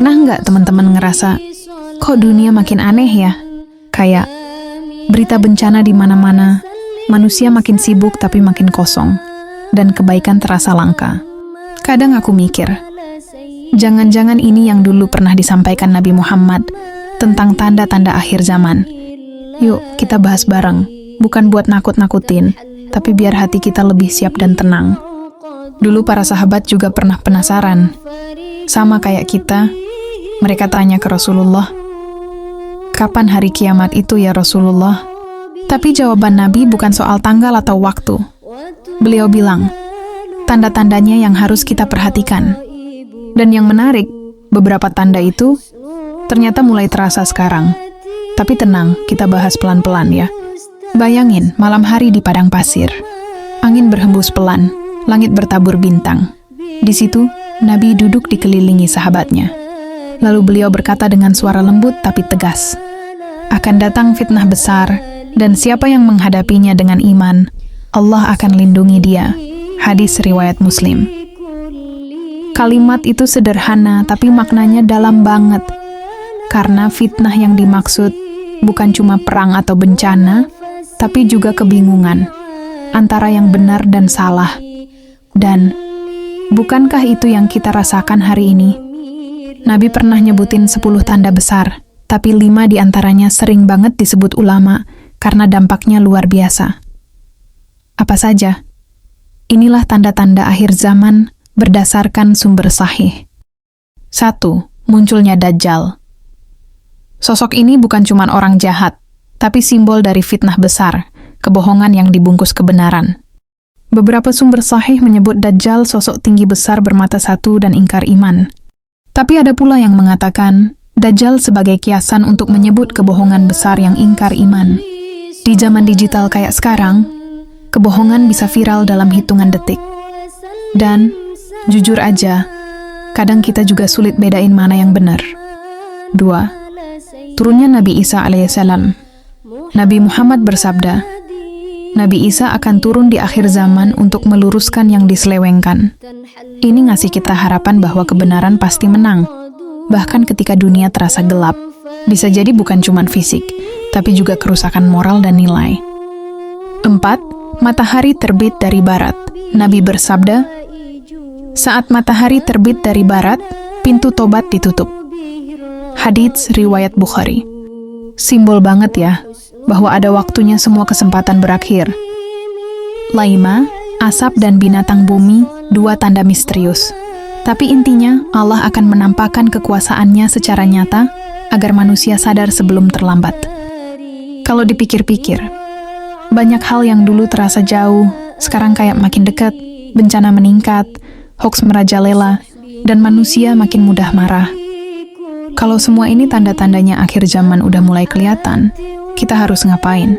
Pernah nggak teman-teman ngerasa, kok dunia makin aneh ya? Kayak berita bencana di mana-mana, manusia makin sibuk tapi makin kosong, dan kebaikan terasa langka. Kadang aku mikir, jangan-jangan ini yang dulu pernah disampaikan Nabi Muhammad tentang tanda-tanda akhir zaman. Yuk, kita bahas bareng, bukan buat nakut-nakutin, tapi biar hati kita lebih siap dan tenang. Dulu para sahabat juga pernah penasaran. Sama kayak kita, mereka tanya ke Rasulullah, kapan hari kiamat itu ya Rasulullah? Tapi jawaban Nabi bukan soal tanggal atau waktu. Beliau bilang, tanda-tandanya yang harus kita perhatikan. Dan yang menarik, beberapa tanda itu ternyata mulai terasa sekarang. Tapi tenang, kita bahas pelan-pelan ya. Bayangin malam hari di padang pasir. Angin berhembus pelan, langit bertabur bintang. Di situ, Nabi duduk dikelilingi sahabatnya. Lalu beliau berkata dengan suara lembut tapi tegas, akan datang fitnah besar, dan siapa yang menghadapinya dengan iman, Allah akan lindungi dia. Hadis riwayat Muslim. Kalimat itu sederhana, tapi maknanya dalam banget. Karena fitnah yang dimaksud bukan cuma perang atau bencana, tapi juga kebingungan antara yang benar dan salah. Dan bukankah itu yang kita rasakan hari ini? Nabi pernah nyebutin 10 tanda besar, tapi 5 diantaranya sering banget disebut ulama karena dampaknya luar biasa. Apa saja? Inilah tanda-tanda akhir zaman berdasarkan sumber sahih. 1. Munculnya Dajjal. Sosok ini bukan cuma orang jahat, tapi simbol dari fitnah besar, kebohongan yang dibungkus kebenaran. Beberapa sumber sahih menyebut Dajjal sosok tinggi besar bermata satu dan ingkar iman. Tapi ada pula yang mengatakan, Dajjal sebagai kiasan untuk menyebut kebohongan besar yang ingkar iman. Di zaman digital kayak sekarang, kebohongan bisa viral dalam hitungan detik. Dan, jujur aja, kadang kita juga sulit bedain mana yang benar. 2. Turunnya Nabi Isa alaihissalam. Nabi Muhammad bersabda, Nabi Isa akan turun di akhir zaman untuk meluruskan yang diselewengkan. Ini ngasih kita harapan bahwa kebenaran pasti menang, bahkan ketika dunia terasa gelap. Bisa jadi bukan cuma fisik, tapi juga kerusakan moral dan nilai. 4. Matahari terbit dari barat. Nabi bersabda, saat matahari terbit dari barat, pintu tobat ditutup. Hadits riwayat Bukhari. Simbol banget ya, bahwa ada waktunya semua kesempatan berakhir. 5. Asap dan binatang bumi, 2 tanda misterius. Tapi intinya, Allah akan menampakkan kekuasaannya secara nyata, agar manusia sadar sebelum terlambat. Kalau dipikir-pikir, banyak hal yang dulu terasa jauh, sekarang kayak makin dekat, bencana meningkat, hoaks merajalela, dan manusia makin mudah marah. Kalau semua ini tanda-tandanya akhir zaman udah mulai kelihatan, kita harus ngapain?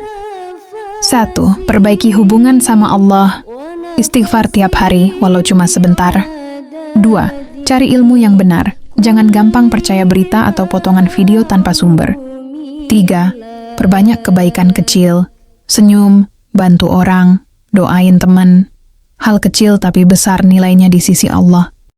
1. Perbaiki hubungan sama Allah. Istighfar tiap hari, walau cuma sebentar. 2. Cari ilmu yang benar. Jangan gampang percaya berita atau potongan video tanpa sumber. 3. Perbanyak kebaikan kecil. Senyum, bantu orang, doain teman. Hal kecil tapi besar nilainya di sisi Allah.